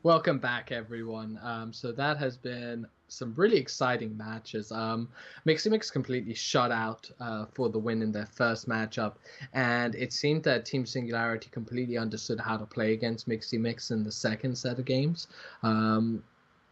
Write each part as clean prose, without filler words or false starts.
Welcome back, everyone. So that has been some really exciting matches. MixyMix completely shut out for the win in their first matchup, and it seemed that Team Singularity completely understood how to play against MixyMix in the second set of games. Um,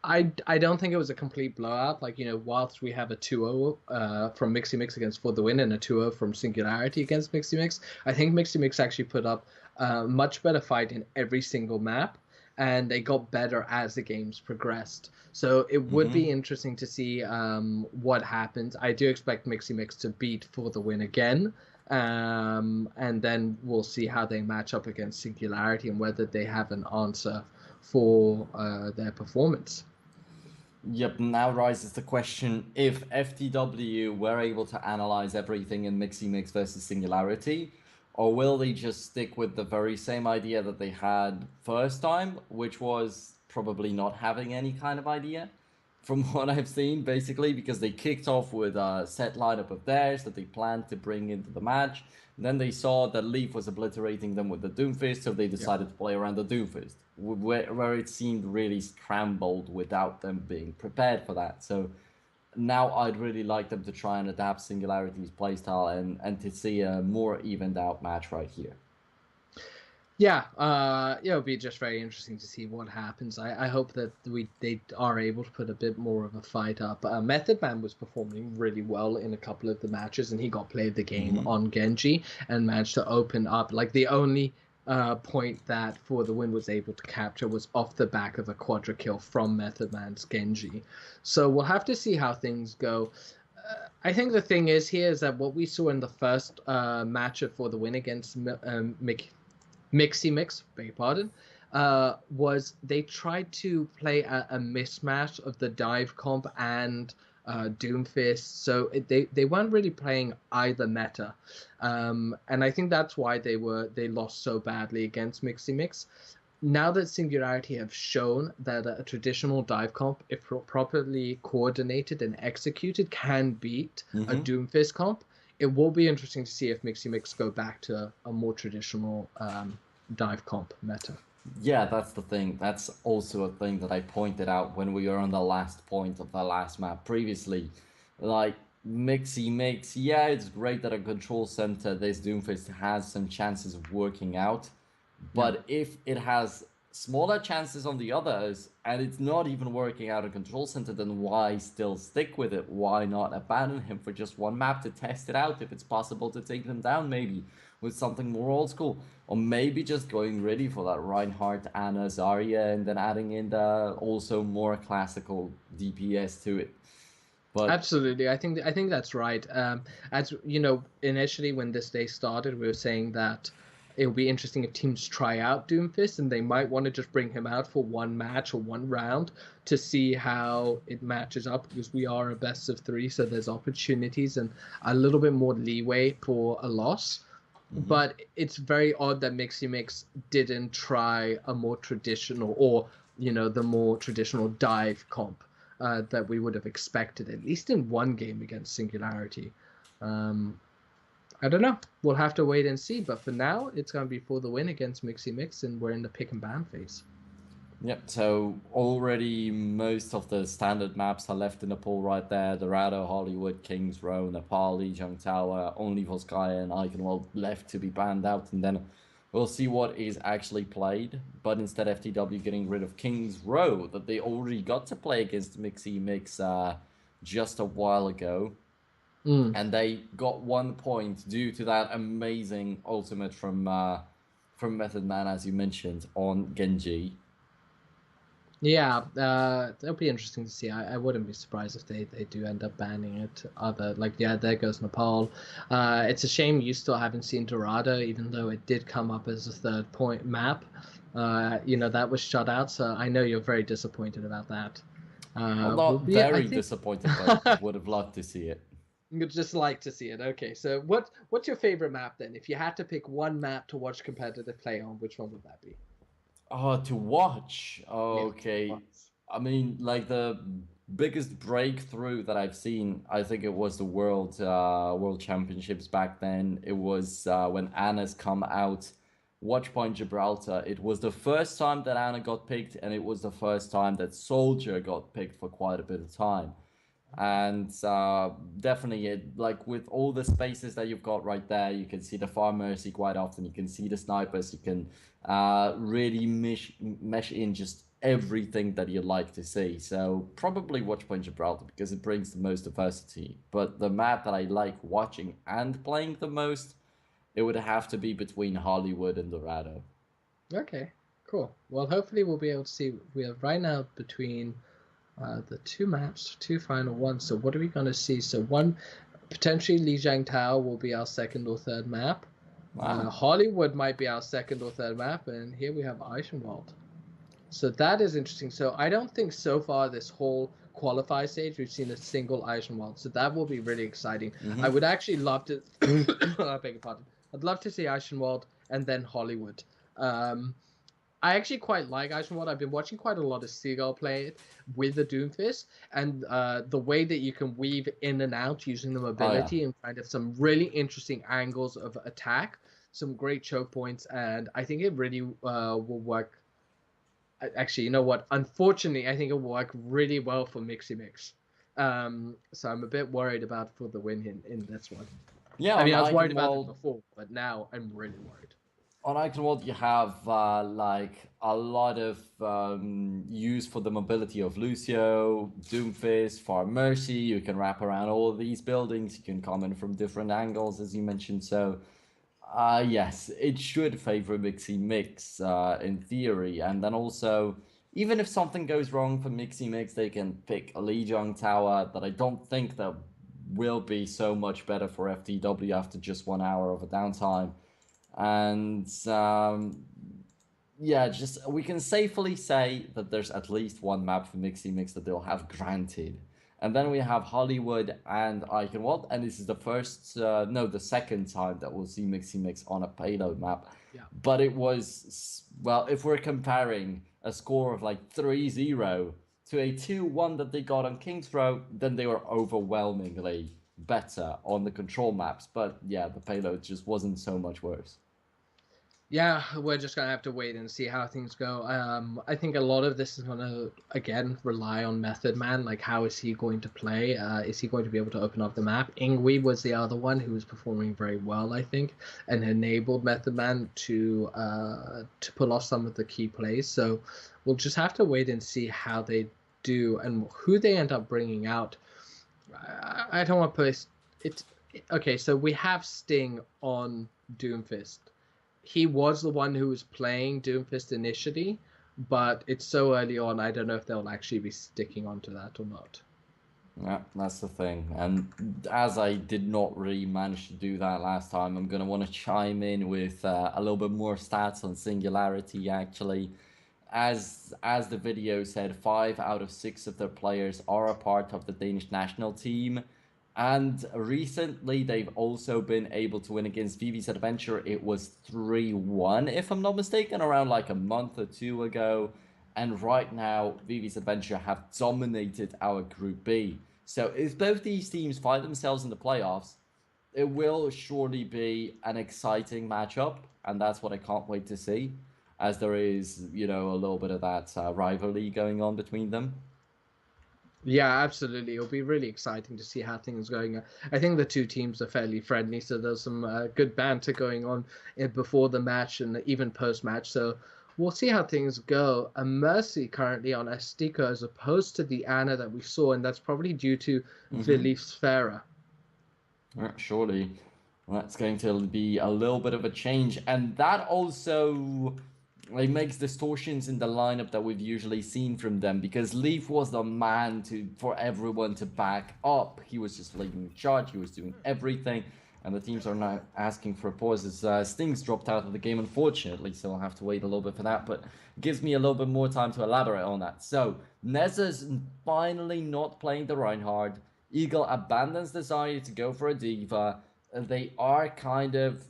I don't think it was a complete blowout. Like, whilst we have a 2-0 from MixyMix against For the Win and a 2-0 from Singularity against MixyMix, I think MixyMix actually put up a much better fight in every single map, and they got better as the games progressed. So it would be hmm interesting to see what happens. I do expect MixyMix to beat For the Win again. And then we'll see how they match up against Singularity and whether they have an answer for their performance. Yep, now rises the question if FTW were able to analyze everything in MixyMix versus Singularity, or will they just stick with the very same idea that they had first time, which was probably not having any kind of idea, from what I've seen, basically, because they kicked off with a set lineup of theirs that they planned to bring into the match. Then they saw that Leaf was obliterating them with the Doomfist, so they Yep. decided to play around the Doomfist, where it seemed really scrambled without them being prepared for that. So now I'd really like them to try and adapt Singularity's playstyle and to see a more evened out match right here. Yeah, it'll be just very interesting to see what happens. I hope that they are able to put a bit more of a fight up. Method Man was performing really well in a couple of the matches, and he got played the game hmm on Genji and managed to open up. Like the only point that For the Win was able to capture was off the back of a quadra kill from Method Man's Genji. So we'll have to see how things go. I think the thing is here is that what we saw in the first match of For the Win against MixyMix, beg your pardon, was they tried to play a mismatch of the dive comp and Doomfist, so they weren't really playing either meta, and I think that's why they lost so badly against MixyMix. Now that Singularity have shown that a traditional dive comp, if properly coordinated and executed, can beat a hmm Doomfist comp, it will be interesting to see if MixyMix go back to a more traditional dive comp meta. Yeah, that's the thing. That's also a thing that I pointed out when we were on the last point of the last map previously. Like, Mixy Mix, yeah, it's great that a control center, this Doomfist, has some chances of working out. Yeah. But if it has smaller chances on the others, and it's not even working out a control center, then why still stick with it? Why not abandon him for just one map to test it out if it's possible to take them down, maybe with something more old school? Or maybe just going ready for that Reinhardt, Anna, Zarya, and then adding in the also more classical DPS to it. But Absolutely, I think that's right. As you know, initially when this day started, we were saying that it would be interesting if teams try out Doomfist, and they might want to just bring him out for one match or one round to see how it matches up, because we are a best of three, so there's opportunities and a little bit more leeway for a loss. mhm. But it's very odd that MixyMix didn't try a more traditional, or the more traditional dive comp that we would have expected, at least in one game against Singularity. Um, I don't know. We'll have to wait and see. But for now, it's going to be For the Win against MixyMix, and we're in the pick and ban phase. Yep, so already most of the standard maps are left in the pool right there. Dorado, Hollywood, Kings Row, Nepali, Jung Tower, only Volskaya and Eichenwald left to be banned out, and then we'll see what is actually played. But instead, FTW getting rid of Kings Row, that they already got to play against Mixy Mix just a while ago. Mm. And they got 1 point due to that amazing ultimate from Method Man, as you mentioned, on Genji. Yeah, that'll be interesting to see. I wouldn't be surprised if they do end up banning it. Yeah, there goes Nepal. It's a shame you still haven't seen Dorado, even though it did come up as a third point map. That was shut out, so I know you're very disappointed about that. I'm Will not be, I very think, disappointed, but would have loved to see it. you'd just like to see it. Okay, so what's your favorite map then? If you had to pick one map to watch competitive play on, which one would that be? Oh, to watch. Yeah. Okay. I mean, like the biggest breakthrough that I've seen, I think it was the World Championships back then. It was when Anna's come out Watchpoint Gibraltar. It was the first time that Anna got picked, and it was the first time that Soldier got picked for quite a bit of time. And definitely, like with all the spaces that you've got right there, you can see the Farm Mercy quite often. You can see the snipers. You can really mesh in just everything that you'd like to see. So probably Watchpoint Gibraltar because it brings the most diversity. But the map that I like watching and playing the most, it would have to be between Hollywood and Dorado. Okay, cool. Well, hopefully we'll be able to see. We are right now between the two maps, two final ones. So what are we going to see? So one, potentially Lijiang Tower will be our second or third map. Wow. Hollywood might be our second or third map. And here we have Eichenwald. So that is interesting. So I don't think so far this whole qualify stage we've seen a single Eichenwald. So that will be really exciting. I would actually love to I beg your pardon. I'd love to see Eichenwald and then Hollywood. I actually quite like Eichenwald. I've been watching quite a lot of Seagull play it with the Doomfist, and the way that you can weave in and out using the mobility and kind of some really interesting angles of attack, some great choke points, and I think it really will work. Actually, you know what? Unfortunately, I think it will work really well for MixyMix. So I'm a bit worried about for the win in this one. Yeah, I mean, I was worried about it before, but now I'm really worried. On Eichenwald, you have like a lot of use for the mobility of Lucio, Doomfist, Far Mercy. You can wrap around all of these buildings. You can come in from different angles, as you mentioned. So, yes, it should favor MixyMix in theory. And then also, even if something goes wrong for MixyMix, they can pick a Lijiang Tower that I don't think that will be so much better for FTW after just 1 hour of a downtime. And yeah, just we can safely say that there's at least one map for MixyMix that they'll have granted. And then we have Hollywood and Eichenwald, and this is the first, no, the second time that we'll see MixyMix on a payload map. Yeah. But it was, well, if we're comparing a score of like 3-0 to a 2-1 that they got on King's Row, then they were overwhelmingly better on the control maps. But yeah, the payload just wasn't so much worse. Yeah, we're just gonna have to wait and see how things go. I think a lot of this is gonna again rely on Method Man. Like, how is he going to play? Is he going to be able to open up the map? Ingwe was the other one who was performing very well, I think, and enabled Method Man to pull off some of the key plays. So we'll just have to wait and see how they do and who they end up bringing out. I don't want to put it. Okay, so we have Sting on Doomfist. He was the one who was playing Doomfist initially, but it's so early on, I don't know if they'll actually be sticking onto that or not. Yeah, that's the thing. And as I did not really manage to do that last time, I'm going to want to chime in with a little bit more stats on Singularity, actually. As the video said, 5 out of 6 of their players are a part of the Danish national team. And recently, they've also been able to win against Vivi's Adventure. It was 3-1, if I'm not mistaken, around like a month or two ago. And right now, Vivi's Adventure have dominated our Group B. So if both these teams find themselves in the playoffs, it will surely be an exciting matchup. And that's what I can't wait to see, as there is, you know, a little bit of that rivalry going on between them. Yeah, absolutely. It'll be really exciting to see how things are going. I think the two teams are fairly friendly, so there's some good banter going on before the match and even post-match. So we'll see how things go. A Mercy currently on Astika as opposed to the Anna that we saw, and that's probably due to Vili Sfera. Surely. That's going to be a little bit of a change. And that also it makes distortions in the lineup that we've usually seen from them, because Leaf was the man for everyone to back up. He was just leading the charge, he was doing everything, and the teams are now asking for pauses. Sting's dropped out of the game, unfortunately, so I'll have to wait a little bit for that, but it gives me a little bit more time to elaborate on that. So, Neza's finally not playing the Reinhardt. Eagle abandons the desire to go for a Diva. They are kind of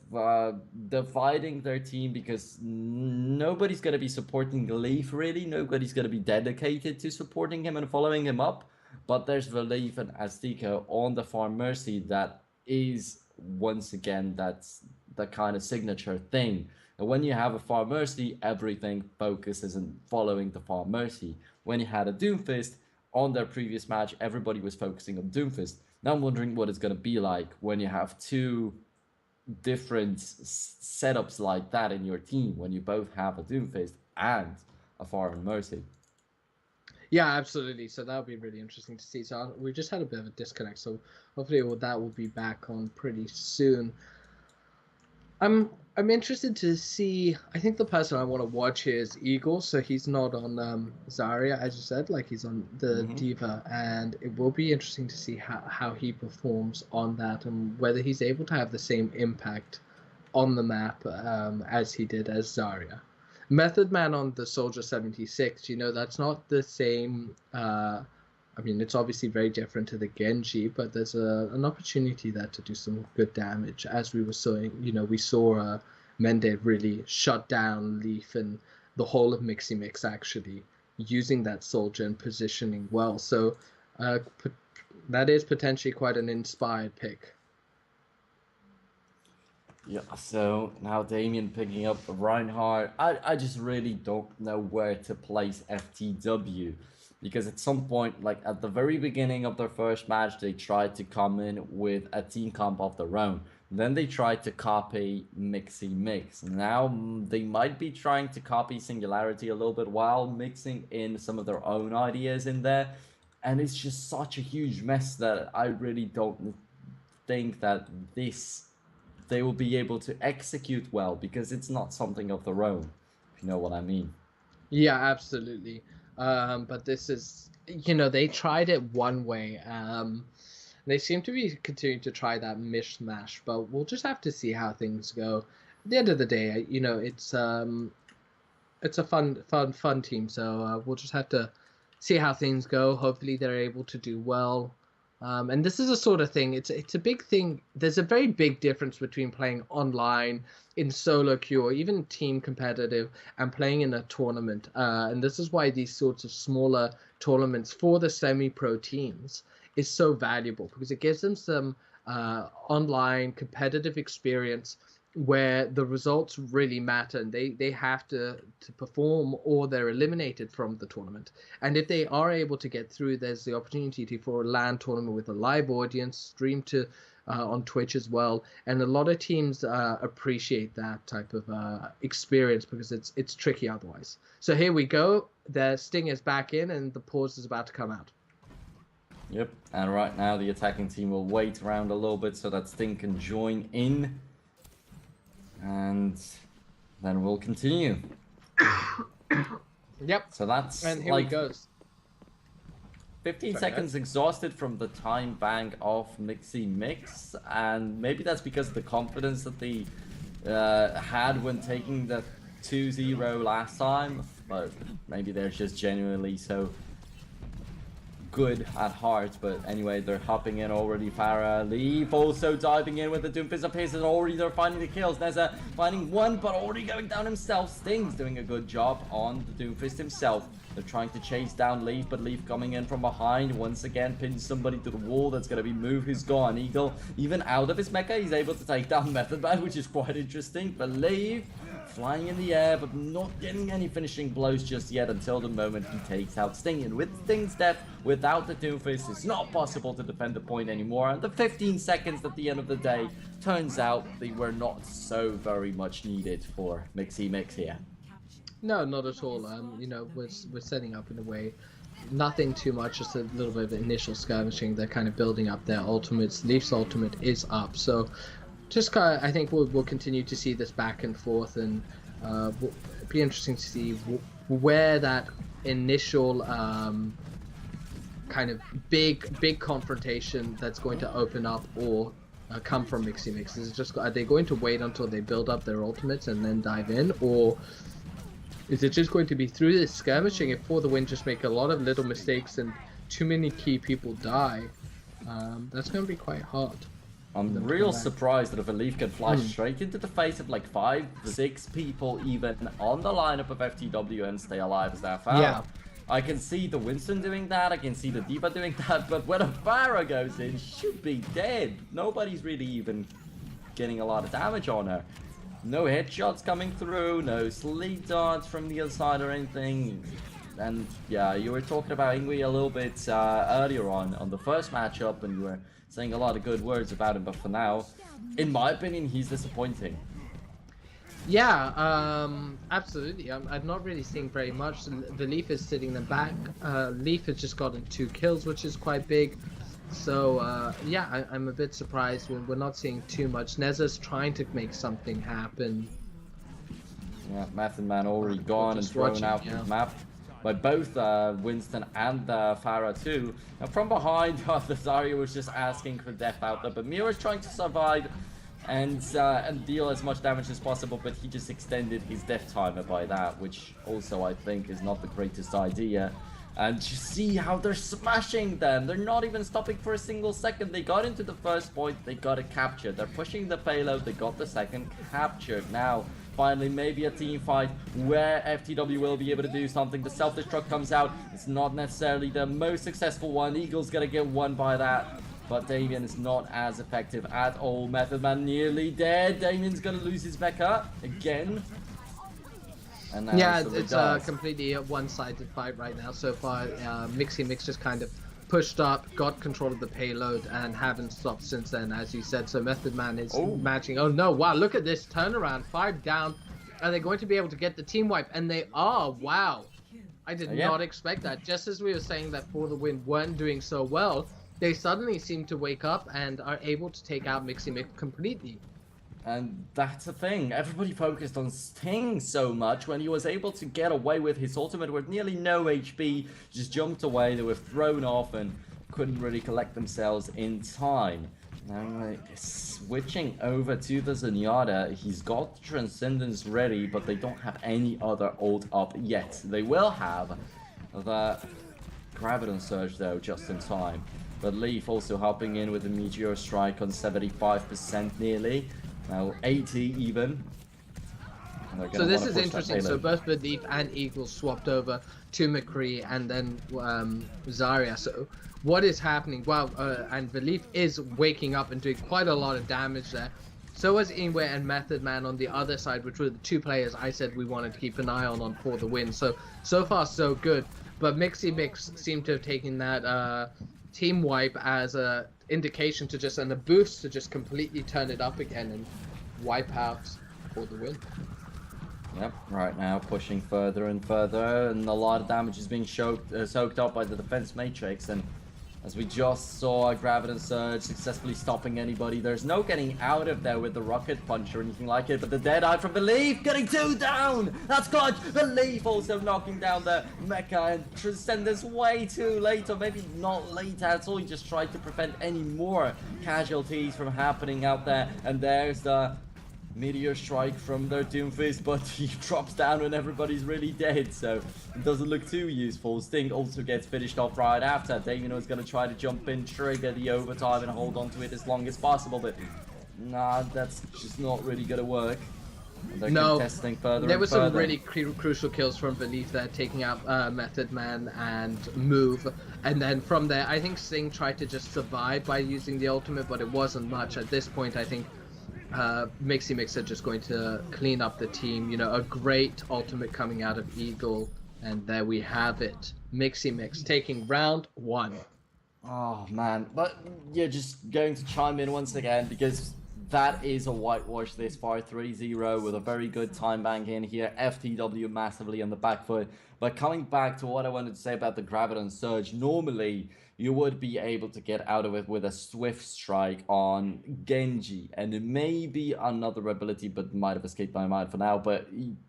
dividing their team because nobody's going to be supporting Leaf, really. Nobody's going to be dedicated to supporting him and following him up. But there's Leaf and Azteca on the Farm Mercy that is, once again, that's the kind of signature thing. And when you have a Far Mercy, everything focuses on following the Far Mercy. When you had a Doomfist on their previous match, everybody was focusing on Doomfist. Now I'm wondering what it's going to be like when you have two different setups like that in your team, when you both have a Doomfist and a Far Mercy. Yeah, absolutely. So that would be really interesting to see. So we just had a bit of a disconnect. So hopefully that will be back on pretty soon. I'm interested to see. I think the person I want to watch here is Eagle. So he's not on Zarya, as you said, like he's on the Diva, and it will be interesting to see how he performs on that and whether he's able to have the same impact on the map as he did as Zarya. Method Man on the Soldier 76, that's not the same. I mean, it's obviously very different to the Genji, but there's an opportunity there to do some good damage. As we were seeing, we saw Mende really shut down Leaf and the whole of MixyMix actually using that Soldier and positioning well. So that is potentially quite an inspired pick. Yeah, so now Damien picking up Reinhardt. I just really don't know where to place FTW. Because at some point, like at the very beginning of their first match, they tried to come in with a team comp of their own. Then they tried to copy MixyMix. Now they might be trying to copy Singularity a little bit while mixing in some of their own ideas in there. And it's just such a huge mess that I really don't think that they will be able to execute well, because it's not something of their own, if you know what I mean. Yeah, absolutely. But this is, they tried it one way. They seem to be continuing to try that mishmash, but we'll just have to see how things go. At the end of the day, it's a fun team, so we'll just have to see how things go. Hopefully, they're able to do well. And this is a sort of thing, it's a big thing. There's a very big difference between playing online in solo queue or even team competitive and playing in a tournament. And this is why these sorts of smaller tournaments for the semi-pro teams is so valuable, because it gives them some online competitive experience where the results really matter, and they have to perform or they're eliminated from the tournament. And if they are able to get through, there's the opportunity for a LAN tournament with a live audience streamed to on Twitch as well. And a lot of teams appreciate that type of experience, because it's tricky otherwise. So here we go. The Sting is back in and the pause is about to come out. Yep, and right now the attacking team will wait around a little bit so that Sting can join in. And then we'll continue. Yep. So that's and here like he goes. 15 seconds exhausted from the time bank of MixyMix, and maybe that's because of the confidence that they had when taking the 2-0 last time, but maybe they're just genuinely so good at heart. But anyway, they're hopping in already. Farah, Leaf also diving in with the Doomfist of his, and already they're finding the kills. Neza finding one, but already going down himself. Sting's doing a good job on the Doomfist himself. They're trying to chase down Leaf, but Leaf coming in from behind once again pins somebody to the wall. That's going to be Move, who's gone. Eagle, even out of his mecha, he's able to take down Method Man, which is quite interesting. But Leaf flying in the air, but not getting any finishing blows just yet until the moment he takes out Sting. And with Sting's death, without the Doomfist, it's not possible to defend the point anymore. And the 15 seconds at the end of the day, turns out they were not so very much needed for MixyMix here. No, not at all. We're setting up in a way, nothing too much, just a little bit of initial skirmishing. They're kind of building up their ultimates. Leaf's ultimate is up, so just I think we'll continue to see this back and forth, and it'll be interesting to see where that initial kind of big confrontation that's going to open up or come from MixyMix. Is it just, are they going to wait until they build up their ultimates and then dive in, or is it just going to be through this skirmishing if For the Win just make a lot of little mistakes and too many key people die? That's going to be quite hard. I'm real surprised that if a Leaf can fly straight into the face of like 5-6 people even on the lineup of FTW and stay alive as that foul. Yeah. I can see the Winston doing that, I can see the Diva doing that, but when a Pharah goes in, should be dead. Nobody's really even getting a lot of damage on her. No headshots coming through, no sleep darts from the other side or anything. And yeah, you were talking about Ingwe a little bit earlier on the first matchup, and you were saying a lot of good words about him, but for now, in my opinion, he's disappointing. Yeah, absolutely. I'm not really seeing very much. The Leaf is sitting them back. Leaf has just gotten 2 kills, which is quite big. So, yeah, I'm a bit surprised when we're not seeing too much. Nezza's trying to make something happen. Yeah, Method Man already gone and thrown out the map by both Winston and Farah too. Now from behind, the Zarya was just asking for death out there, but Mira's trying to survive and deal as much damage as possible, but he just extended his death timer by that, which also I think is not the greatest idea. And you see how they're smashing them. They're not even stopping for a single second. They got into the first point, they got it captured. They're pushing the payload, they got the second captured. Now, finally, maybe a team fight where FTW will be able to do something. The self-destruct comes out. It's not necessarily the most successful one. Eagle's gonna get one by that. But Damien is not as effective at all. Method Man nearly dead. Damien's gonna lose his Becca again. And yeah, it's a completely one-sided fight right now so far. MixyMix just kind of pushed up, got control of the payload, and haven't stopped since then, as you said. So Method Man is matching. Oh no, wow, look at this turnaround. 5 down. Are they going to be able to get the team wipe? And they are. Wow. I did not expect that. Just as we were saying that For the Win weren't doing so well, they suddenly seem to wake up and are able to take out MixyMix completely. And that's the thing. Everybody focused on Sting so much when he was able to get away with his ultimate with nearly no HP. Just jumped away, they were thrown off and couldn't really collect themselves in time. Now switching over to the Zenyatta, he's got Transcendence ready, but they don't have any other ult up yet. They will have the Graviton Surge though, just in time. But Leaf also hopping in with a Meteor Strike on 75% nearly. Now 80 even. So this is interesting. So both Belief and Eagle swapped over to McCree and then Zarya. So what is happening? Wow, and Belief is waking up and doing quite a lot of damage there. So is Ingwe and Method Man on the other side, which were the 2 players I said we wanted to keep an eye on For the Win. So far so good. But MixyMix seemed to have taken that team wipe as a indication to just, and a boost to just completely turn it up again and wipe out For the Win. Yep, right now pushing further and further, and a lot of damage is being soaked up by the defense matrix, and as we just saw, Graviton Surge successfully stopping anybody. There's no getting out of there with the rocket punch or anything like it, but the dead eye from Belief getting 2 down! That's clutch! Belief also knocking down the Mecha, and Transcendence way too late, or maybe not late at all. He just tried to prevent any more casualties from happening out there, and there's the Meteor Strike from their Doomfist, but he drops down when everybody's really dead, so it doesn't look too useful. Sting also gets finished off right after. Damien was going to try to jump in, trigger the overtime, and hold on to it as long as possible, but nah, that's just not really going to work. And they're contesting further there were some really crucial kills from Belief there, taking out Method Man and Move, and then from there, I think Sting tried to just survive by using the ultimate, but it wasn't much. At this point, I think MixyMix are just going to clean up the team. You know, a great ultimate coming out of Eagle, and there we have it. MixyMix taking round 1. Oh man, but you're just going to chime in once again because that is a whitewash this far. 3-0 with a very good time bank in here. FTW massively on the back foot. But coming back to what I wanted to say about the Graviton Surge, normally you would be able to get out of it with a Swift Strike on Genji, and maybe another ability, but might have escaped my mind for now. But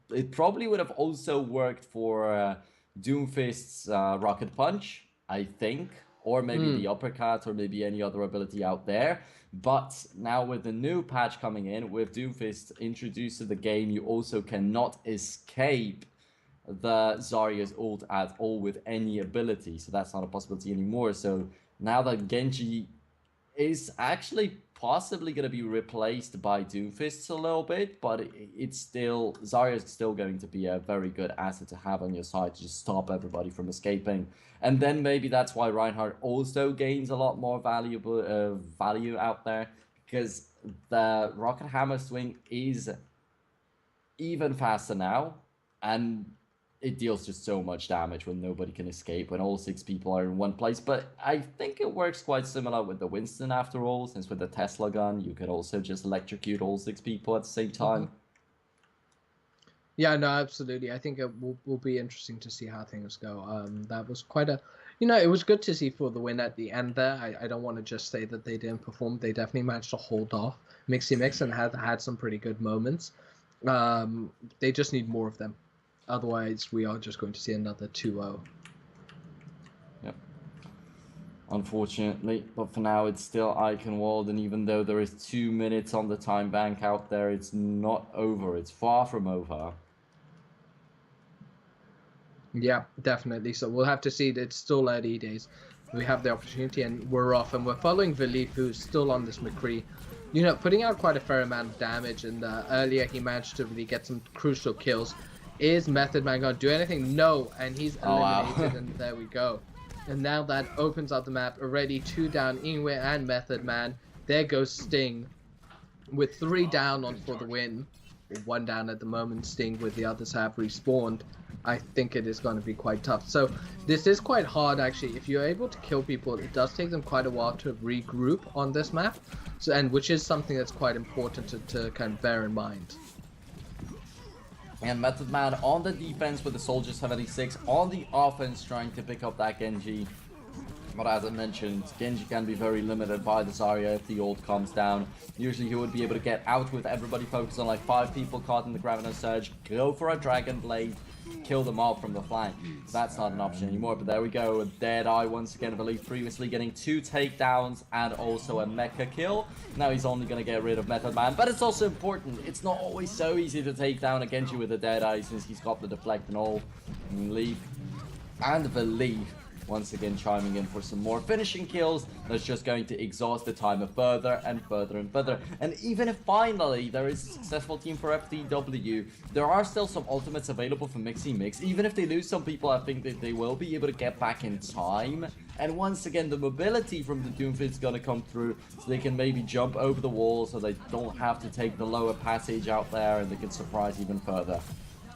it probably would have also worked for Doomfist's Rocket Punch, I think, or maybe the Uppercut, or maybe any other ability out there. But now with the new patch coming in, with Doomfist introduced to the game, you also cannot escape the Zarya's ult at all with any ability, so that's not a possibility anymore. So now that Genji is actually possibly going to be replaced by Doomfist a little bit, but it's still, Zarya is still going to be a very good asset to have on your side to just stop everybody from escaping. And then maybe that's why Reinhardt also gains a lot more value out there, because the Rocket Hammer swing is even faster now, and it deals just so much damage when nobody can escape, when all 6 people are in one place. But I think it works quite similar with the Winston after all, since with the Tesla gun, you could also just electrocute all 6 people at the same time. Yeah, no, absolutely. I think it will be interesting to see how things go. That was quite a, it was good to see for the win at the end there. I don't want to just say that they didn't perform. They definitely managed to hold off MixyMix and had some pretty good moments. They just need more of them. Otherwise, we are just going to see another 2-0. Yep. Unfortunately, but for now it's still Eichenwald, and even though there is 2 minutes on the time bank out there, it's not over. It's far from over. Yeah, definitely. So we'll have to see. It's still early days. We have the opportunity, and we're off, and we're following Valif, who's still on this McCree. Putting out quite a fair amount of damage, and earlier he managed to really get some crucial kills. Is Method Man going to do anything? No, and he's eliminated, wow. And there we go. And now that opens up the map. Already 2 down, Ingwe and Method Man. There goes Sting with 3 down on for the win. 1 down at the moment, Sting with the others have respawned. I think it is going to be quite tough. So this is quite hard actually. If you're able to kill people, it does take them quite a while to regroup on this map. So, and which is something that's quite important to kind of bear in mind. And Method Man on the defense with the Soldier 76, on the offense trying to pick up that Genji. But as I mentioned, Genji can be very limited by the Zarya if the ult comes down. Usually he would be able to get out with everybody focused on like 5 people caught in the Graviton Surge, go for a Dragon Blade, kill them all from the flank. That's not an option anymore, but there we go. Deadeye once again, I believe, previously getting 2 takedowns and also a mecha kill. Now he's only going to get rid of Method Man, but it's also important. It's not always so easy to take down a Genji with a Deadeye since he's got the deflect and all. Leaf and Believe once again chiming in for some more finishing kills. That's just going to exhaust the timer further and further and further. And even if finally there is a successful team for FTW, there are still some ultimates available for MixyMix. Even if they lose some people, I think that they will be able to get back in time. And once again, the mobility from the Doomfist is going to come through, so they can maybe jump over the wall, so they don't have to take the lower passage out there, and they can surprise even further.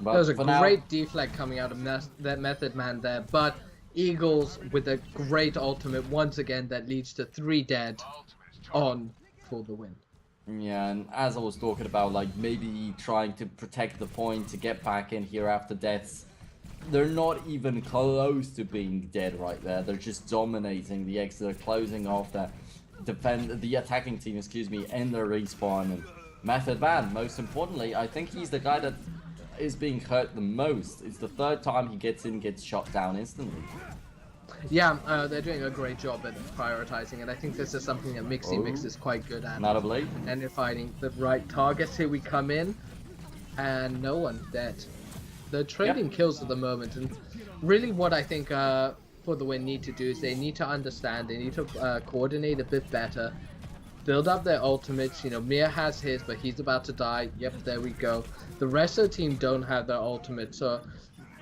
But there's a great deflect coming out of that Method Man there, but Eagles with a great ultimate once again that leads to 3 dead on for the win. Yeah, and as I was talking about, like maybe trying to protect the point to get back in here after deaths, they're not even close to being dead right there. They're just dominating the exit. They're closing off the attacking team, excuse me, in their respawn. And Method Man, most importantly, I think he's the guy that is being hurt the most. It's the 3rd time he gets in, gets shot down instantly. Yeah, they're doing a great job at prioritizing, and I think this is something that MixyMix is quite good at. Not a blade. And finding the right targets. Here we come in, and no one dead. They're trading kills at the moment, and really what I think for the win need to do is they need to understand, they need to coordinate a bit better. Build up their ultimates. Mia has his, but he's about to die. Yep, there we go. The rest of the team don't have their ultimate, so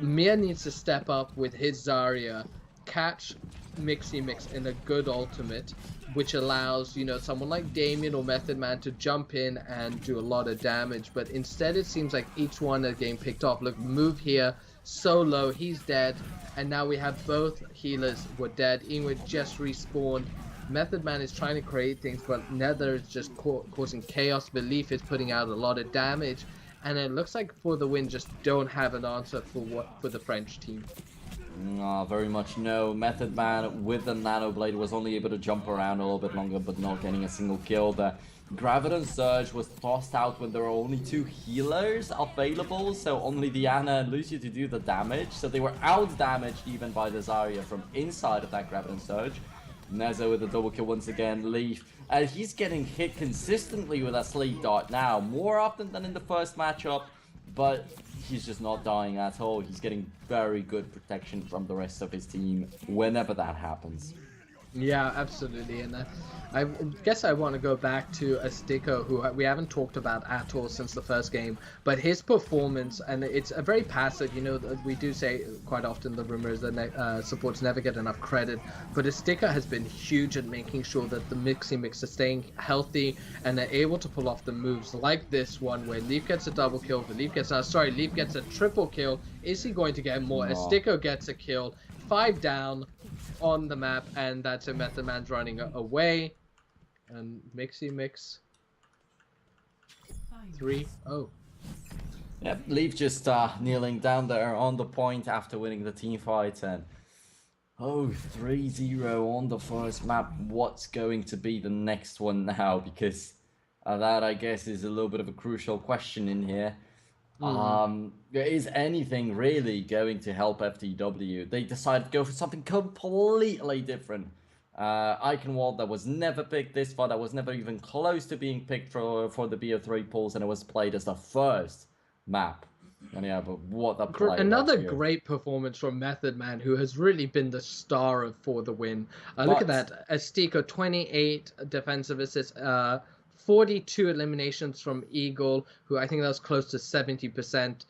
Mia needs to step up with his Zarya, catch MixyMix in a good ultimate, which allows, someone like Damien or Method Man to jump in and do a lot of damage. But instead, it seems like each one are getting picked off. Look, move here, so low, he's dead. And now we have both healers were dead. Ingrid just respawned. Method Man is trying to create things, but Nether is just causing chaos. Belief is putting out a lot of damage, and it looks like for the win just don't have an answer for the French team. No, very much no. Method Man with the Nano Blade was only able to jump around a little bit longer, but not getting a single kill there. Graviton Surge was tossed out when there were only 2 healers available, so only Diana and Lucio to do the damage. So they were out-damaged even by the Zarya from inside of that Graviton Surge. Nezo with a double kill once again. Leaf, he's getting hit consistently with that Sleep Dart now, more often than in the first matchup, but he's just not dying at all. He's getting very good protection from the rest of his team whenever that happens. Yeah, absolutely. And I guess I want to go back to Astiko, who we haven't talked about at all since the first game. But his performance, and it's a very passive, we do say quite often the rumor is that supports never get enough credit. But Astiko has been huge at making sure that the MixyMix are staying healthy and they're able to pull off the moves like this one where Leaf gets a double kill, Leaf gets a triple kill. Is he going to get more? No. Astiko gets a kill, 5 down on the map, and that's a Method Man's running away. And MixyMix 3-0. Yep, Leaf just kneeling down there on the point after winning the team fight, and 3-0 on the first map. What's going to be the next one now? Because that, I guess, is a little bit of a crucial question in here. Is anything really going to help FTW? They decided to go for something completely different. Iconwall that was never picked this far, that was never even close to being picked for the BO3 pools, and it was played as the first map. And yeah, but what a play. Another great performance from Method Man, who has really been the star for the win. Look at that. Astiko, 28 defensive assists, 42 eliminations from Eagle, who I think that was close to 70%.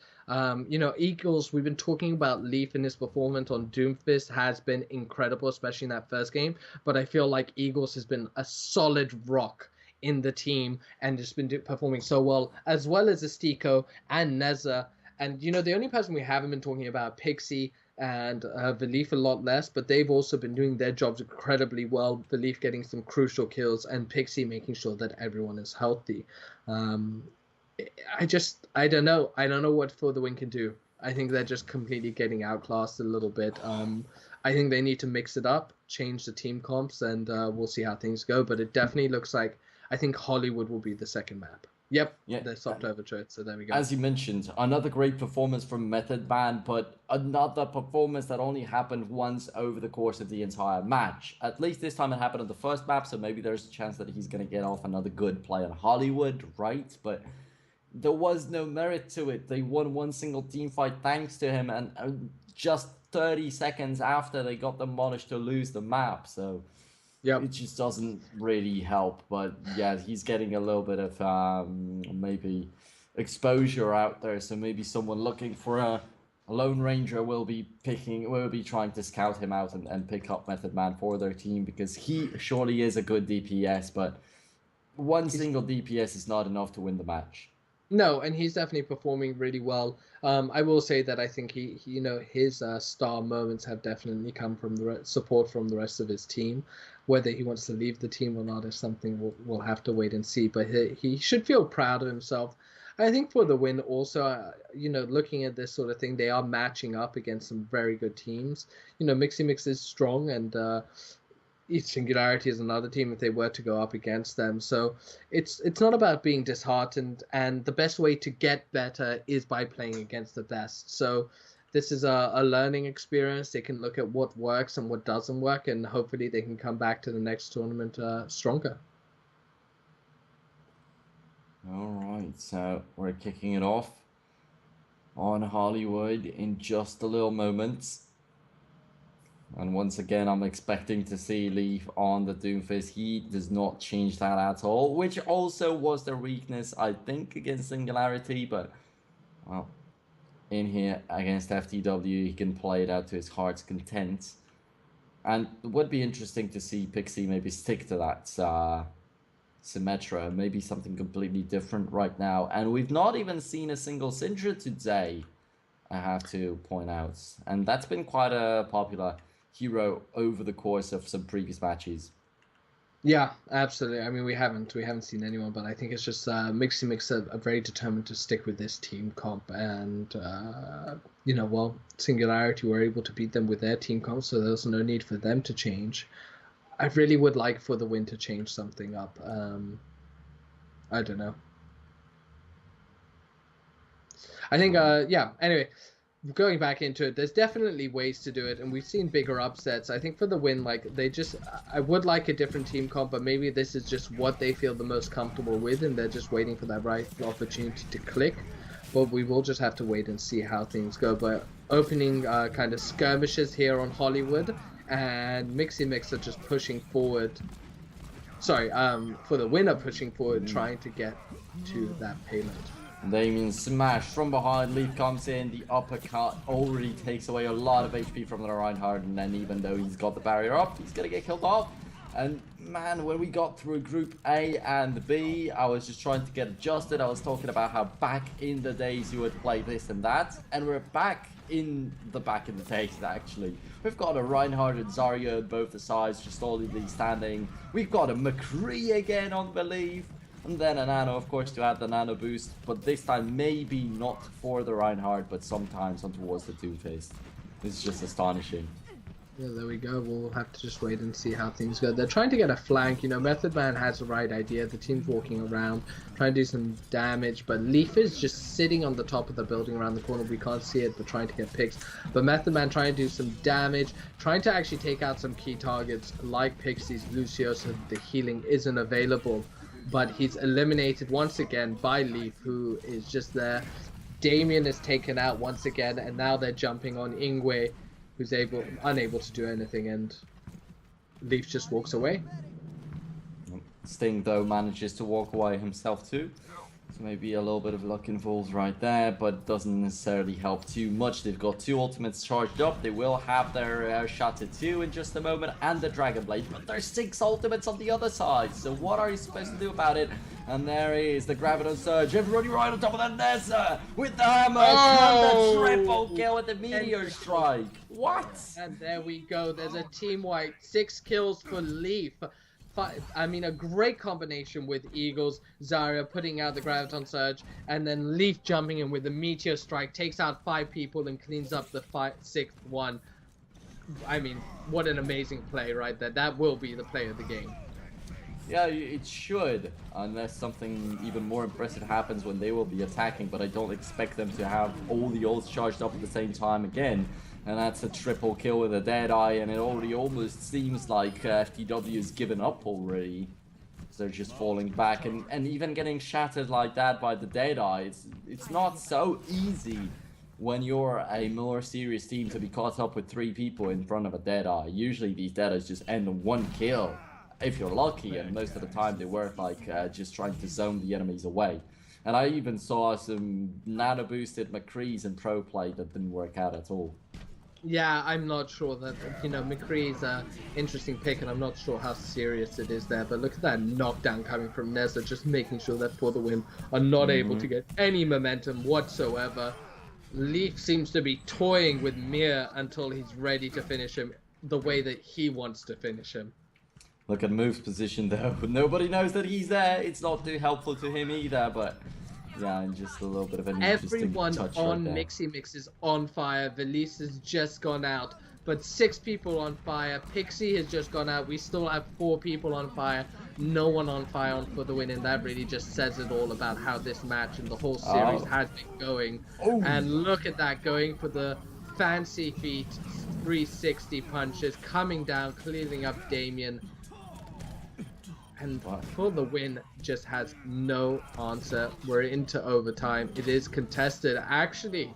Eagles, we've been talking about Leaf in his performance on Doomfist has been incredible, especially in that first game. But I feel like Eagles has been a solid rock in the team and just been performing so well as Astiko and Neza. And, the only person we haven't been talking about, Pixie and Belief a lot less, but they've also been doing their jobs incredibly well. Belief getting some crucial kills and Pixie making sure that everyone is healthy. I don't know. I don't know what For the Win can do. I think they're just completely getting outclassed a little bit. I think they need to mix it up, change the team comps, and we'll see how things go. But it definitely looks like I think Hollywood will be the second map. Yep, yeah, they're soft overture, so there we go. As you mentioned, another great performance from Method Man, but another performance that only happened once over the course of the entire match. At least this time it happened on the first map, so maybe there's a chance that he's going to get off another good play on Hollywood, right? But there was no merit to it. They won one single team fight thanks to him, and just 30 seconds after they got demolished to lose the map, so... yeah, it just doesn't really help. But yeah, he's getting a little bit of maybe exposure out there. So maybe someone looking for a Lone Ranger will be trying to scout him out and pick up Method Man for their team, because he surely is a good DPS, but one single DPS is not enough to win the match. No, and he's definitely performing really well. I will say that I think he his star moments have definitely come from the support from the rest of his team. Whether he wants to leave the team or not is something we'll have to wait and see. But he should feel proud of himself. I think For the Win also, looking at this sort of thing, they are matching up against some very good teams. MixyMix is strong, and Singularity is another team if they were to go up against them. So it's not about being disheartened, and the best way to get better is by playing against the best. So this is a learning experience. They can look at what works and what doesn't work, and hopefully they can come back to the next tournament stronger. All right, so we're kicking it off on Hollywood in just a little moment. And once again, I'm expecting to see Leaf on the Doomfist. He does not change that at all, which also was their weakness, I think, against Singularity. But, well, in here against FTW, he can play it out to his heart's content. And it would be interesting to see Pixie maybe stick to that Symmetra, maybe something completely different right now. And we've not even seen a single Syndra today, I have to point out. And that's been quite a popular hero over the course of some previous matches. Yeah, absolutely. I mean, we haven't seen anyone, but I think it's just MixyMix are very determined to stick with this team comp, and Singularity were able to beat them with their team comp, so there's no need for them to change. I really would like For the Win to change something up. I don't know. I think anyway, going back into it, there's definitely ways to do it, and we've seen bigger upsets. I think For the Win, I would like a different team comp, but maybe this is just what they feel the most comfortable with, and they're just waiting for that right opportunity to click. But we will just have to wait and see how things go. But opening kind of skirmishes here on Hollywood, and MixyMix are just pushing forward. Sorry, for the winner pushing forward, trying to get to that payload. Damien smash from behind, Leaf comes in, the uppercut already takes away a lot of HP from the Reinhardt, and then even though he's got the barrier up, he's gonna get killed off. And man, when we got through Group A and B, I was just trying to get adjusted. I was talking about how back in the days you would play this and that, and we're back in the days actually. We've got a Reinhardt and Zarya on both the sides, just solidly standing. We've got a McCree again on Believe. And then a nano, of course, to add the nano boost, but this time maybe not for the Reinhardt, but sometimes on towards the Doomfist. This is just astonishing. Yeah, there we go. We'll have to just wait and see how things go. They're trying to get a flank. You know, Method Man has the right idea. The team's walking around, trying to do some damage, but Leaf is just sitting on the top of the building around the corner. We can't see it, but trying to get picks. But Method Man trying to do some damage, trying to actually take out some key targets like Pixie's Lucio, so the healing isn't available. But he's eliminated once again by Leaf, who is just there. Damien is taken out once again, and now they're jumping on Ingwe, who's unable to do anything, and Leaf just walks away. Sting, though, manages to walk away himself too. So maybe a little bit of luck involved right there, but doesn't necessarily help too much. They've got 2 ultimates charged up. They will have their shot at 2 in just a moment, and the Dragon Blade, but there's 6 ultimates on the other side. So what are you supposed to do about it? And there is the Graviton Surge. Everybody right on top of the Nessa with the hammer. And the triple kill with the Meteor Strike. What? And there we go. There's a team wipe. 6 kills for Leaf. I mean, a great combination with Eagles, Zarya putting out the Graviton Surge, and then Leaf jumping in with the Meteor Strike, takes out 5 people and cleans up the 6th one. I mean, what an amazing play right there. That will be the play of the game. Yeah, it should, unless something even more impressive happens when they will be attacking, but I don't expect them to have all the ults charged up at the same time again. And that's a triple kill with a Deadeye, and it already almost seems like FTW has given up already. So they're just falling back, and even getting shattered like that by the Deadeye, it's not so easy when you're a more serious team to be caught up with 3 people in front of a Deadeye. Usually these Deadeyes just end on 1 kill, if you're lucky, and most of the time they work like just trying to zone the enemies away. And I even saw some nano boosted McCrees in pro play that didn't work out at all. Yeah, I'm not sure that, you know, McCree's an interesting pick, and I'm not sure how serious it is there, but look at that knockdown coming from Neza, just making sure that For the Win are not able to get any momentum whatsoever. Leaf seems to be toying with Mir until he's ready to finish him the way that he wants to finish him. Look at Move's position though. Nobody knows that he's there. It's not too helpful to him either, but yeah, and just a little bit of an interesting touch right there. Everyone on MixyMix is on fire. Velise has just gone out, but 6 people on fire. Pixie has just gone out. We still have 4 people on fire. No one on fire on For the Win, and that really just says it all about how this match and the whole series has been going. And look at that, going for the fancy feet, 360 punches, coming down, cleaning up Damien. And For the Win just has no answer. We're into overtime. It is contested. Actually,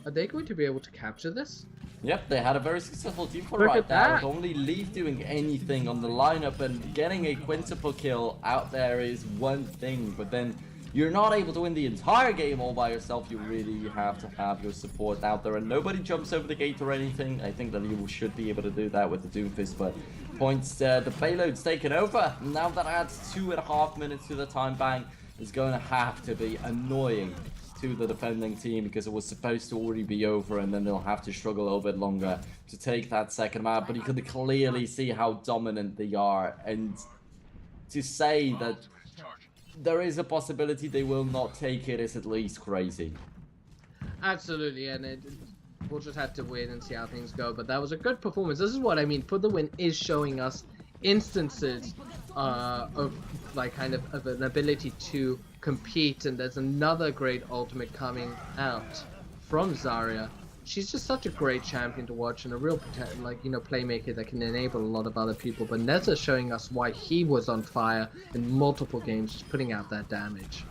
are they going to be able to capture this? Yep, they had a very successful team for right there. With only Leaf doing anything on the lineup, and getting a quintuple kill out there is one thing, but then you're not able to win the entire game all by yourself. You really have to have your support out there, and nobody jumps over the gate or anything. I think that you should be able to do that with the Doomfist, but points, the payload's taken over. Now that adds 2.5 minutes to the time bank. Is going to have to be annoying to the defending team, because it was supposed to already be over, and then they'll have to struggle a little bit longer to take that second map. But you can clearly see how dominant they are, and to say that there is a possibility they will not take it is at least crazy. Absolutely, and we'll just have to wait and see how things go. But that was a good performance. This is what I mean. For the Win is showing us instances of like kind of an ability to compete, and there's another great ultimate coming out from Zarya. She's just such a great champion to watch, and a real playmaker that can enable a lot of other people. But Neza showing us why he was on fire in multiple games, just putting out that damage.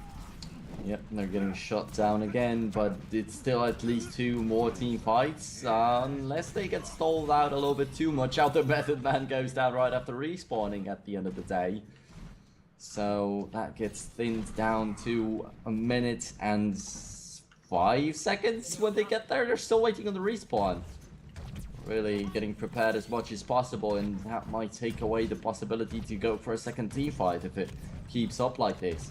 Yep, they're getting shot down again, but it's still at least 2 more team fights. Unless they get stalled out a little bit too much. Out the Method Man goes down right after respawning at the end of the day. So that gets thinned down to 1 minute and 5 seconds when they get there. They're still waiting on the respawn. Really getting prepared as much as possible, and that might take away the possibility to go for a second team fight if it keeps up like this.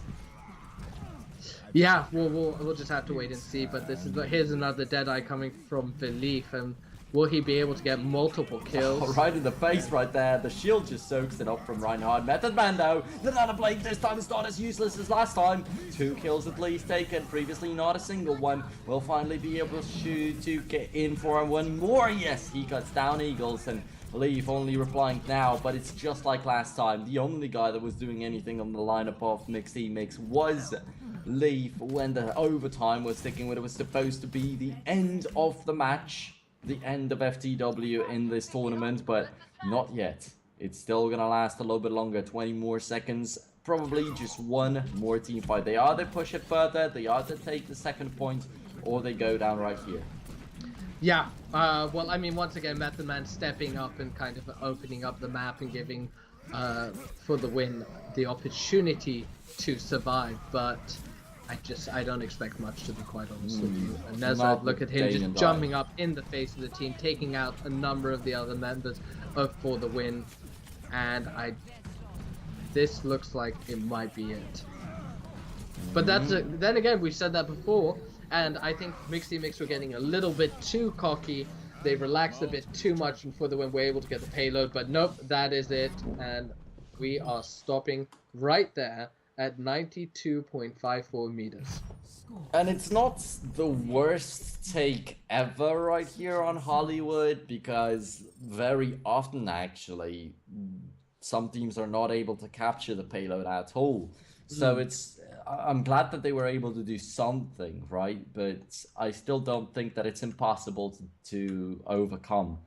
Yeah, we'll just have to wait and see. But here's another Deadeye coming from Belief, and will he be able to get multiple kills? Oh, right in the face right there. The shield just soaks it up from Reinhardt. Method Man though, the Nana Blade this time is not as useless as last time. 2 kills at least taken, previously not a single one. Will finally be able to get in for one more. Yes, he cuts down Eagles, and Leaf only replying now, but it's just like last time. The only guy that was doing anything on the lineup of MixyMix was Leaf when the overtime was sticking with it. Was supposed to be the end of the match, the end of FTW in this tournament, but not yet. It's still gonna last a little bit longer, 20 more seconds, probably just 1 more team fight. They either push it further, they either take the second point, or they go down right here. Yeah, well, I mean, once again, Method Man stepping up and kind of opening up the map and giving, for the win, the opportunity to survive, but I don't expect much, to be quite honest with you. And Nezard, look at him just jumping up in the face of the team, taking out a number of the other members for the win, and this looks like it might be it. But then again, we said that before, and I think MixyMix were getting a little bit too cocky. They relaxed a bit too much, and for the win, we're able to get the payload. But nope, that is it, and we are stopping right there at 92.54 meters. And it's not the worst take ever right here on Hollywood, because very often actually some teams are not able to capture the payload at all. So I'm glad that they were able to do something, right? But I still don't think that it's impossible to overcome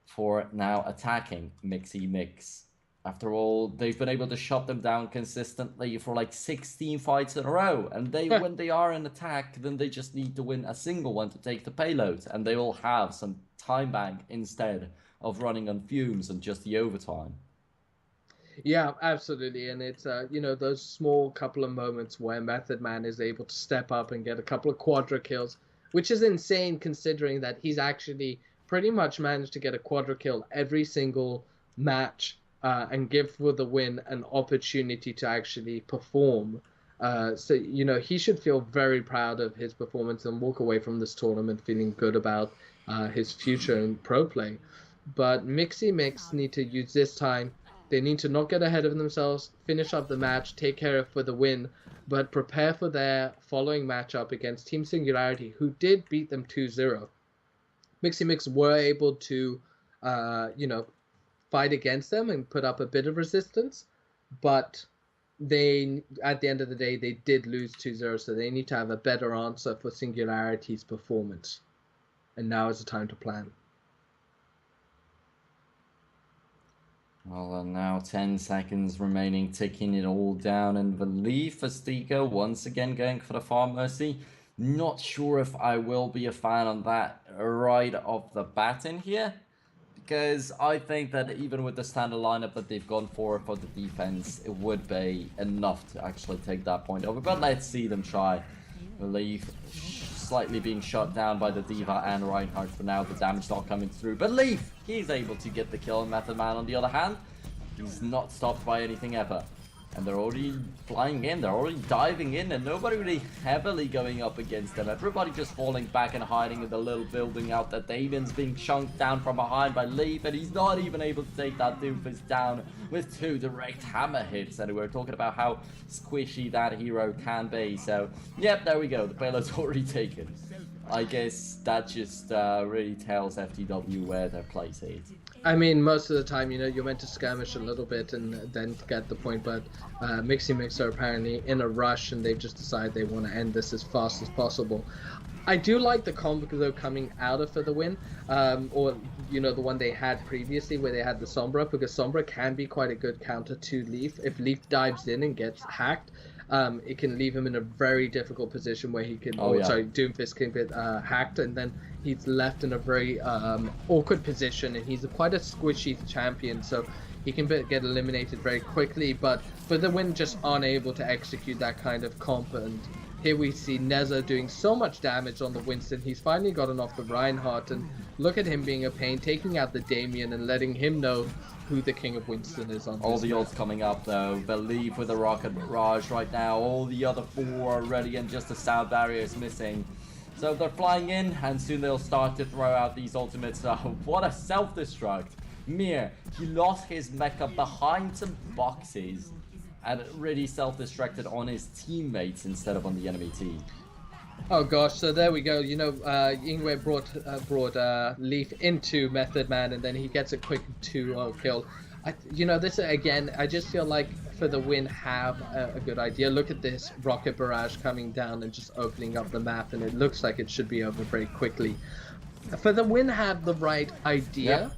for now attacking MixyMix. After all, they've been able to shut them down consistently for like 16 fights in a row. And when they are in attack, then they just need to win a single one to take the payload. And they will have some time bank instead of running on fumes and just the overtime. Yeah, absolutely. And it's, you know, those small couple of moments where Method Man is able to step up and get a couple of quadra kills, which is insane considering that he's actually pretty much managed to get a quadra kill every single match. And give for the win an opportunity to actually perform. So, you know, he should feel very proud of his performance and walk away from this tournament feeling good about his future in pro play. But MixyMix need to use this time. They need to not get ahead of themselves, finish up the match, take care of for the win, but prepare for their following matchup against Team Singularity, who did beat them 2-0. MixyMix were able to, you know, fight against them and put up a bit of resistance, but they, at the end of the day, they did lose 2-0, so they need to have a better answer for Singularity's performance. And now is the time to plan. Well, and now 10 seconds remaining, ticking it all down, and Belief for Stico once again going for the Farm Mercy. Not sure if I will be a fan on that right off the bat in here, because I think that even with the standard lineup that they've gone for the defense, it would be enough to actually take that point over. But let's see them try. Belief slightly being shot down by the Diva and Reinhardt for now. The damage not coming through. Belief, he's able to get the kill. Method Man, on the other hand, he's not stopped by anything ever. And they're already flying in, they're already diving in, and nobody really heavily going up against them. Everybody just falling back and hiding in the little building out there. Damon's being chunked down from behind by Leaf, and he's not even able to take that Doomfist down with 2 direct hammer hits. And we're talking about how squishy that hero can be. So, yep, there we go. The payload's already taken. I guess that just really tells FTW where their place is. I mean, most of the time, you know, you're meant to skirmish a little bit and then get the point, but MixyMix are apparently in a rush and they've just decided they want to end this as fast as possible. I do like the combo, though, coming out of for the win, or, you know, the one they had previously where they had the Sombra, because Sombra can be quite a good counter to Leaf. If Leaf dives in and gets hacked, it can leave him in a very difficult position where he can, Doomfist can get hacked, and then he's left in a very awkward position, and he's quite a squishy champion, so he can get eliminated very quickly. But for the win, just unable to execute that kind of comp. And here we see Neza doing so much damage on the Winston. He's finally gotten off the Reinhardt, and look at him being a pain, taking out the Damien and letting him know who the king of Winston is on all this the map. ults coming up though. Believe with the rocket barrage right now. All the other 4 are ready, and just the sound barrier is missing. So they're flying in, and soon they'll start to throw out these ultimates. What a self-destruct. Mir, he lost his mecha behind some boxes and really self-destructed on his teammates instead of on the enemy team. Oh gosh, so there we go. You know, Ingwe brought Leaf into Method Man, and then he gets a quick 2-0 kill. You know, this again, I just feel like for the win, have a good idea. Look at this rocket barrage coming down and just opening up the map, and it looks like it should be over very quickly. For the win, have the right idea. Yep.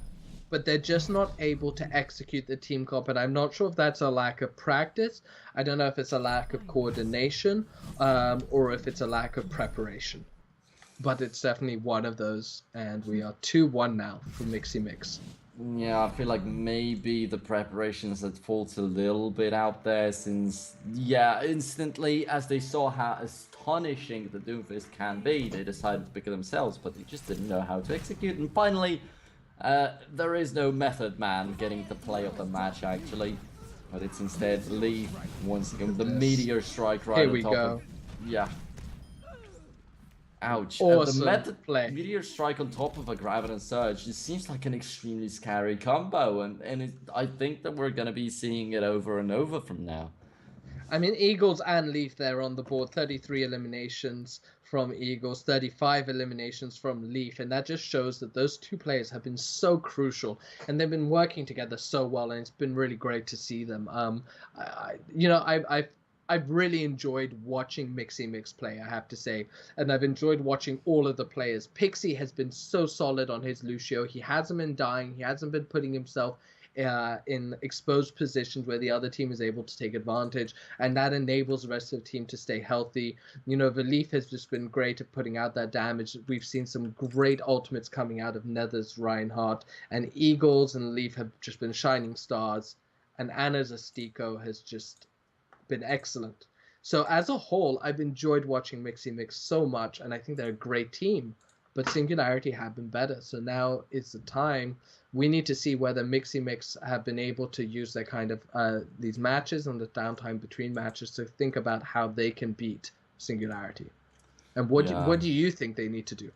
But they're just not able to execute the team comp, and I'm not sure if that's a lack of practice. I don't know if it's a lack of coordination, or if it's a lack of preparation. But it's definitely one of those, and we are 2-1 now for MixyMix. Yeah, I feel like maybe the preparations had fallen a little bit out there, since, yeah, instantly, as they saw how astonishing the Doomfist can be, they decided to pick it themselves, but they just didn't know how to execute. And finally, there is no Method Man getting the play of the match, actually, but it's instead Lee once again, the meteor strike right on top of... Yeah. Ouch. Awesome The method play. meteor strike on top of a Graviton Surge, it seems like an extremely scary combo, and I think that we're going to be seeing it over and over from now. I mean, Eagles and Leaf there on the board, 33 eliminations from Eagles, 35 eliminations from Leaf, and that just shows that those two players have been so crucial, and they've been working together so well, and it's been really great to see them. I've really enjoyed watching MixyMix play, I have to say, and I've enjoyed watching all of the players. Pixie has been so solid on his Lucio. He hasn't been dying. He hasn't been putting himself in exposed positions where the other team is able to take advantage, and that enables the rest of the team to stay healthy. You know, Leaf has just been great at putting out that damage. We've seen some great ultimates coming out of Nether's Reinhardt, and Eagles and Leaf have just been shining stars, and Anna's Astico has just been excellent. So as a whole, I've enjoyed watching MixyMix so much, and I think they're a great team, but Singularity have been better. So now is the time. We need to see whether MixyMix have been able to use their kind of these matches and the downtime between matches to think about how they can beat Singularity. And what do you think they need to do?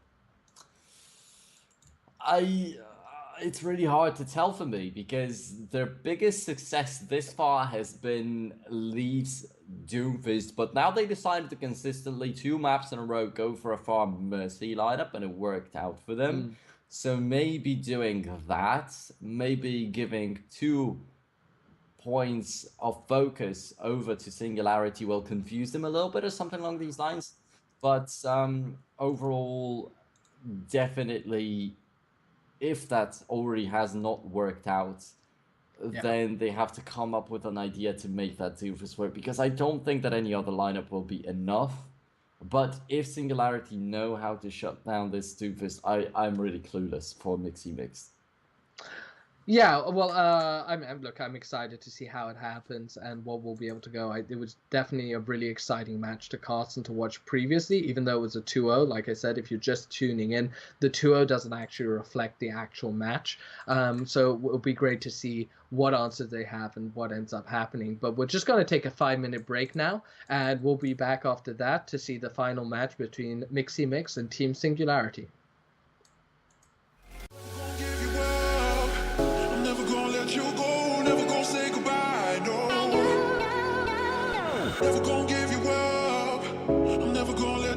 It's really hard to tell for me, because their biggest success this far has been Leaf's Doomfist, but now they decided to consistently 2 maps in a row go for a farm Mercy lineup, and it worked out for them. So maybe doing that, maybe giving 2 points of focus over to Singularity will confuse them a little bit or something along these lines. But overall, definitely, if that already has not worked out, then they have to come up with an idea to make that Doomfist work, because I don't think that any other lineup will be enough. But if Singularity know how to shut down this Doomfist, I'm really clueless for MixyMix. Yeah, well, I'm excited to see how it happens and what we'll be able to go. It was definitely a really exciting match to cast and to watch previously, even though it was a 2-0. Like I said, if you're just tuning in, the 2-0 doesn't actually reflect the actual match. So it'll be great to see what answers they have and what ends up happening. But we're just going to take a 5-minute break now, and we'll be back after that to see the final match between MixyMix and Team Singularity. Never gonna give you up. I'm never gonna let